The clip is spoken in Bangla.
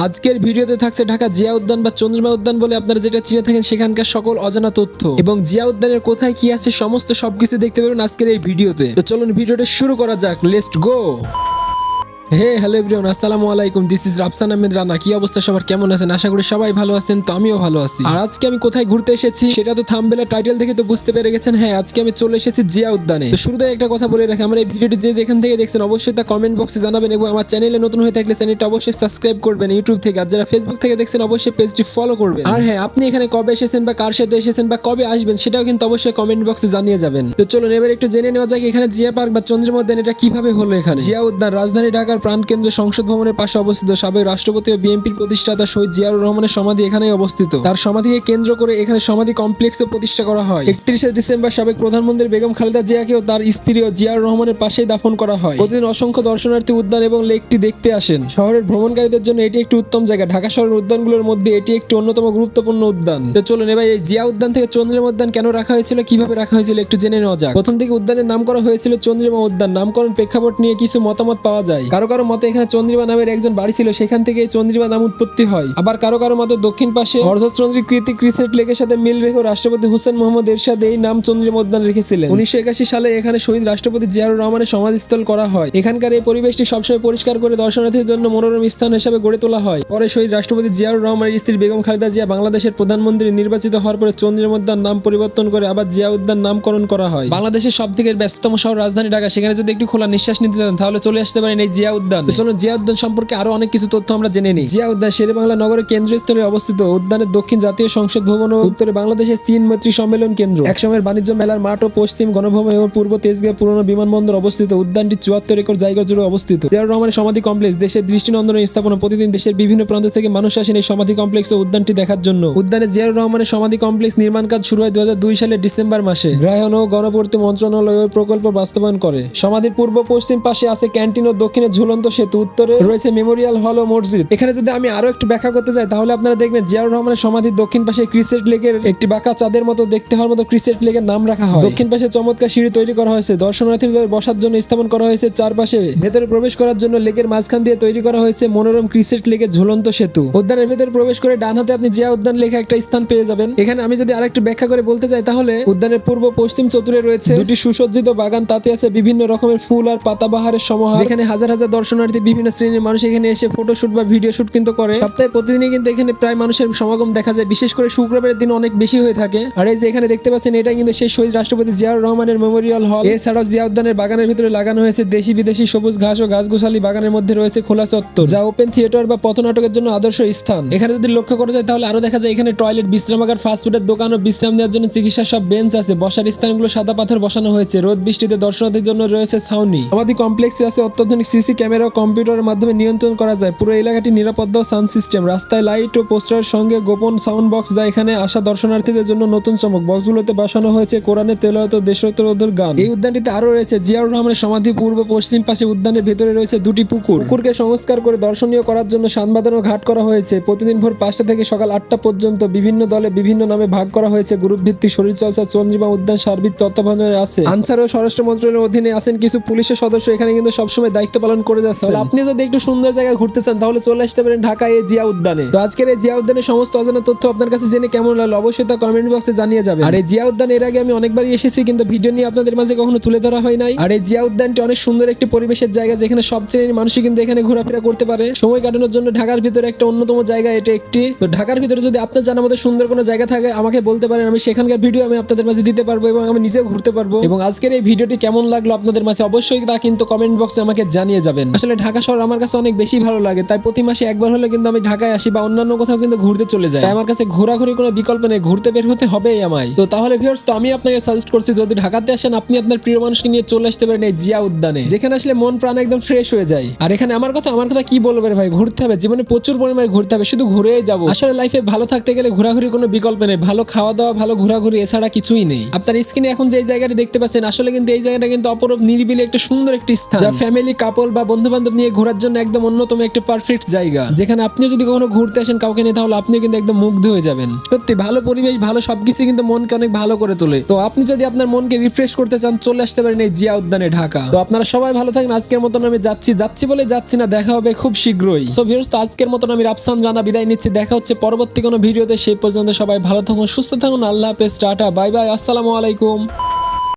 আজকের ভিডিওতে থাকছে ঢাকা জিয়া উদ্যান বা চন্দ্রিমা উদ্যান বলে আপনারা যেটা চিনে থাকেন সেখানকার সকল অজানা তথ্য এবং জিয়া উদ্যানের কোথায় কি আছে সমস্ত সবকিছু দেখতে পাবেন আজকের এই ভিডিওতে। তো চলুন ভিডিওটা শুরু করা যাক, লেটস গো। হ্যালো এভরিওয়ান, আসসালামু আলাইকুম, দিস ইজ রাফসান আহমেদ রানা। কি অবস্থা সবার, কেমন আছেন? আশা করি সবাই ভালো আছেন, তো আমিও ভালো আছি। আর আজকে আমি কোথায় ঘুরতে এসেছি সেটা তো থাম্বনেল টাইটেল দেখে তো বুঝতে পেরে গেছেন। হ্যাঁ, আজকে আমি চলে এসেছি জিয়া উদ্যানে। তো শুরুতে একটা কথা বলে রাখি, আমার এই ভিডিওটি যে যেখান থেকে দেখছেন অবশ্যই তা কমেন্ট বক্সে জানাবেন এবং আমার চ্যানেলে নতুন হয়ে থাকলে চ্যানেলটা অবশ্যই সাবস্ক্রাইব করবেন ইউটিউব থেকে, আর যারা ফেসবুক থেকে দেখছেন অবশ্যই পেজটি ফলো করবেন। আর হ্যাঁ, আপনি এখানে কবে এসেছেন বা কার সাথে এসেছেন বা কবে আসবেন সেটাও কিন্তু অবশ্যই কমেন্ট বক্সে জানিয়ে যাবেন। তো চলুন এবার একটু জেনে নেওয়া যাক এখানে জিয়া পার্ক বা চন্দ্রিমা উদ্যান এটা কিভাবে হলো। এখানে জিয়া উদ্যান রাজধানী ঢাকার প্রাণকেন্দ্র সংসদ ভবনের পাশে অবস্থিত। সাবেক রাষ্ট্রপতি ও বিএনপির প্রতিষ্ঠাতা শহীদ জিয়াউর রহমানের সমাধি এখানেই অবস্থিত। তার সমাধিকে কেন্দ্র করে এখানে সমাধি কমপ্লেক্সও প্রতিষ্ঠা করা হয়। 31শে ডিসেম্বর সাবেক প্রধানমন্ত্রী বেগম খালেদা জিয়াকেও তার স্ত্রী ও জিয়াউর রহমানের পাশেই দাফন করা হয়। প্রতিদিন অসংখ্য দর্শনার্থী উদ্যান এবং লেকটি দেখতে আসেন। শহরের ভ্রমণকারীদের জন্য এটি একটি উত্তম জায়গা। ঢাকা শহরের উদ্যানগুলোর মধ্যে এটি একটি অন্যতম গুরুত্বপূর্ণ উদ্যান। তো চলুন এবার এই জিয়া উদ্যান থেকে চন্দ্রিমা উদ্যান কেন রাখা হয়েছিল, কিভাবে রাখা হয়েছিল একটু জেনে নেওয়া যাক। প্রথম থেকে উদ্যানের নাম করা হয়েছিল চন্দ্রিমা উদ্যান। নামকরণ প্রেক্ষাপট নিয়ে কিছু মতামত পাওয়া যায়। কারো কারো মতে এখানে চন্দ্রিমা নামের একজন বাড়ি ছিল, সেখান থেকে চন্দ্রিমা নাম উৎপত্তি হয়। আবার কারো কারো মতে দক্ষিণ পাশে অর্ধচন্দ্রিকৃতি ক্রিসেন্ট লেকের সাথে মিল রেখে রাষ্ট্রপতি হুসেন মোহাম্মদ এরশাদ এই নাম চন্দ্রিমা উদ্যান রেখেছিলেন। 1981 সালে এখানে শহীদ রাষ্ট্রপতি জিয়াউর রহমানের সমাধিস্থল করা হয়। এখানকার এই পরিবেশটি সবসময় পরিষ্কার করে দর্শনার্থীদের জন্য মনোরম স্থান হিসেবে গড়ে তোলা হয়। পরে শহীদ রাষ্ট্রপতি জিয়াউর রহমানের স্ত্রী বেগম খালেদা জিয়া বাংলাদেশের প্রধানমন্ত্রী নির্বাচিত হওয়ার পরে চন্দ্রিমা উদ্যান নাম পরিবর্তন করে আবার জিয়া উদ্যান নামকরণ করা হয়। বাংলাদেশের সব থেকে ব্যস্ততম শহর রাজধানী ঢাকা, সেখানে যদি একটু খোলা নিঃশ্বাস নিতে চান তাহলে চলে আসতে পারেন এই জিয়া উদ্যান। চলুন জিয়া উদ্যান সম্পর্কে আরো অনেক কিছু তথ্য আমরা জেনে নিই। জিয়া উদ্যান শেরেবাংলা নগরের কেন্দ্রস্থলে অবস্থিত। উদ্যানের দক্ষিণ জাতীয় সংসদ ভবন ও উত্তরে বাংলাদেশের চীন মৈত্রী সম্মেলন কেন্দ্র, একসময়ের বাণিজ্য মেলার মাঠ ও পশ্চিম গণভবন এবং পূর্ব তেজগাঁও পুরনো বিমানবন্দর অবস্থিত। উদ্যানটি 74 একর জায়গা জুড়ে অবস্থিত। জিয়াউর রহমানের সমাধি কমপ্লেক্স দেশের দৃষ্টিনন্দনের স্থাপনা। প্রতিদিন দেশের বিভিন্ন প্রান্ত থেকে মানুষ আসেন এই সমাধি কমপ্লেক্স ও উদ্যানটি দেখার জন্য। উদ্যানে জিয়াউর রহমানের সমাধি কমপ্লেক্স নির্মাণ কাজ শুরু হয় 2002 সালের ডিসেম্বর মাসে। গৃহায়ন ও গণপূর্তি মন্ত্রণালয় ওই প্রকল্প বাস্তবায়ন করে। সমাধির পূর্ব পশ্চিম পাশে আছে ক্যান্টিন ও দক্ষিণে ঝুলন্ত সেতু। উত্তরে রয়েছে মেমোরিয়াল হল ও মসজিদ। এখানে যদি আমি আরো একটু ব্যাখ্যা করতে চাই তাহলে আপনারা দেখবেন জিয়াউর রহমানের সমাধির দক্ষিণ পাশে ক্রিসেন্ট লেকের একটি বাঁকা চাঁদের মতো দেখতে হওয়ার মতো ক্রিসেন্ট লেকের নাম রাখা হয়। দক্ষিণ পাশে চমৎকার সিঁড়ি তৈরি করা হয়েছে। দর্শনার্থীদের বসার জন্য স্থাপন করা হয়েছে। চারপাশে ভেতরে প্রবেশ করার জন্য লেকের মাঝখান দিয়ে তৈরি করা হয়েছে মনোরম ক্রিসেন্ট লেকের ঝুলন্ত সেতু। উদ্যানের ভেতরে প্রবেশ করে ডান হাতে আপনি জিয়া উদ্যান লেখা একটা স্থান পেয়ে যাবেন। এখানে আমি যদি আরেকটু ব্যাখ্যা করে বলতে চাই তাহলে উদ্যানের পূর্ব পশ্চিম চতুরে রয়েছে দুটি সুসজ্জিত বাগান। তাতে আছে বিভিন্ন রকমের ফুল আর পাতাবাহারের সমাহার, যেখানে হাজার হাজার দর্শনার্থী বিভিন্ন শ্রেণীর মানুষ এখানে এসে ফটোশুট বা ভিডিও শুট কিন্তু করে। সপ্তাহে প্রতিদিনই কিন্তু এখানে প্রায় মানুষের সমাগম দেখা যায়, বিশেষ করে শুক্রবারের দিন অনেক বেশি হয়ে থাকে। আর এই যে এখানে দেখতে পাচ্ছেন এটা কিন্তু সেই শহীদ রাষ্ট্রপতি জিয়াউর রহমানের মেমোরিয়াল হল। এছাড়াও জিয়া উদ্যানের বাগানের ভিতরে লাগানো হয়েছে দেশি বিদেশি সবুজ ঘাস ও গাছগোছালি। বাগানের মধ্যে রয়েছে খোলা চত্বর, যা ওপেন থিয়েটার বা পথনাটকের জন্য আদর্শ স্থান। এখানে যদি লক্ষ্য করা যায় তাহলে আরো দেখা যায় এখানে টয়লেট, বিশ্রামাগার, ফাস্টফুডের দোকান ও বিশ্রাম নেওয়ার জন্য চিকিৎসার সব বেঞ্চ আছে। বসার স্থানগুলো সাদা পাথর বসানো হয়েছে। রোদ বৃষ্টিতে দর্শনার্থীর জন্য রয়েছে ছাউনি। সমাধি কমপ্লেক্সে আছে অত্যাধুনিক সিসি ক্যামেরা ও কম্পিউটারের মাধ্যমে নিয়ন্ত্রণ করা যায়। পুরো এলাকাটি নিরাপত্তা ও সাউন্ড সিস্টেম। রাস্তায় লাইট ও পোস্টারের সঙ্গে গোপন সাউন্ড বক্স, যা এখানে আসা দর্শনার্থীদের জন্য নতুন চমক। বক্সগুলোতে বসানো হয়েছে কোরআনের তেলাওয়াত ও দেশাত্মবোধক গান। এই উদ্যানটিতে আরো রয়েছে জিয়াউর রহমানের সমাধি পূর্ব পশ্চিম পাশে। উদ্যানের ভেতরে রয়েছে দুটি পুকুর। পুকুরকে সংস্কার করে দর্শনীয় করার জন্য সানবাঁধানো ঘাট করা হয়েছে। প্রতিদিন ভোর 5টা থেকে সকাল 8টা পর্যন্ত বিভিন্ন দলে বিভিন্ন নামে ভাগ করা হয়েছে। গ্রুপ ভিত্তিক শরীরচর্চা চন্দ্রিমা উদ্যান সার্বিক তত্ত্বাবধানে আছে। আনসার ও স্বরাষ্ট্র মন্ত্রণালয়ের অধীনে আছেন কিছু পুলিশের সদস্য, এখানে কিন্তু সবসময় দায়িত্ব পালন করে যাচ্ছে। আপনি যদি একটু সুন্দর জায়গায় ঘুরতে চান তাহলে চলে আসতে পারেন ঢাকায় এই জিয়া উদ্যানে। তো আজকের এই জিয়া উদ্যানের সমস্ত অজানা তথ্য আপনার কাছে জেনে কেমন লাগলো অবশ্যই তা কমেন্ট বক্সে জানিয়ে যাবেন। আর এই জিয়া উদ্যান এর আগে আমি অনেকবারই এসেছি, কিন্তু ভিডিও নিয়ে আপনাদের মাঝে কখনো তুলে ধরা হয় নাই। আর এই জিয়া উদ্যানটি অনেক সুন্দর একটি পরিবেশের জায়গা, যেখানে সব শ্রেণীর মানুষই কিন্তু এখানে ঘোরাফেরা করতে পারে। সময় কাটানোর জন্য ঢাকার ভিতরে একটা অন্যতম জায়গা এটা একটি। তো ঢাকার ভিতরে যদি আপনার জানার মতো সুন্দর কোনো জায়গা থাকে আমাকে বলতে পারেন, আমি সেখানকার ভিডিও আমি আপনাদের মাঝে দিতে পারবো এবং আমি নিজেও ঘুরতে পারবো। এবং আজকের এই ভিডিওটি কেমন লাগলো আপনাদের মাঝে অবশ্যই তা কিন্তু কমেন্ট বক্সে আমাকে জানিয়ে যাবেন। আসলে ঢাকা শহর আমার কাছে অনেক বেশি ভালো লাগে, তাই প্রতি মাসে একবার হলে কিন্তু আমি ঢাকায় আসি বা অন্যান্য কোথাও কিন্তু ঘুরতে চলে যাই। আমার কাছে ঘোরাঘুরি কোনো বিকল্প নেই, ঘুরতে বের হতে হবেই আমায়। তো তাহলে ভিউয়ার্স, তো আমি আপনাকে সাজেস্ট করছি যদি ঢাকাতে আসেন আপনি আপনার প্রিয় মানুষকে নিয়ে চলে আসতে পারেন এই জিয়া উদ্যানে, যেখানে আসলে মন প্রাণ একদম ফ্রেশ হয়ে যায়। আর এখানে আমার কথা কি বলবেন ভাই, ঘুরতে হবে, জীবনে প্রচুর পরিমাণে ঘুরতে হবে, শুধু ঘুরেই যাবো। আসলে লাইফে ভালো থাকতে গেলে ঘোরাঘুরি কোনো বিকল্প নেই, ভালো খাওয়া দাওয়া, ভালো ঘোরাঘুরি, এছাড়া কিছুই নেই। আপনার স্ক্রিনে এখন যে জায়গাটি দেখতে পাচ্ছেন আসলে কিন্তু এই জায়গাটা কিন্তু অপরূপ নিরিবিলি একটা সুন্দর একটি স্থান, যা ফ্যামিলি, কাপল বা বন্ধু বান্ধব নিয়ে ঘোরার জন্য একদম অন্যতম একটা পারফেক্ট জায়গা, যেখানে আপনি যদি কখনো ঘুরতে আসেন কাউকে নিয়ে তাহলে আপনি কিন্তু একদম মুগ্ধ হয়ে যাবেন। সত্যি ভালো পরিবেশ, ভালো সবকিছু কিন্তু মনকে অনেক ভালো করে তোলে। তো আপনি যদি আপনার মনকে রিফ্রেশ করতে চান চলে আসতে পারেন এই জিয়া উদ্যানে ঢাকা। তো আপনারা সবাই ভালো থাকেন। আজকের মতন আমি যাচ্ছি বলে যাচ্ছি না, দেখা হবে খুব শীঘ্রই। সো ভিউয়ার্স, তো আজকের মতন আমি রাফসান রানা বিদায় নিচ্ছি। দেখা হচ্ছে পরবর্তী কোনো ভিডিওতে। সেই পর্যন্ত সবাই ভালো থাকুন, সুস্থ থাকুন। আল্লাহ হাফেজ, টাটা, বাই বাই, আসসালামু আলাইকুম।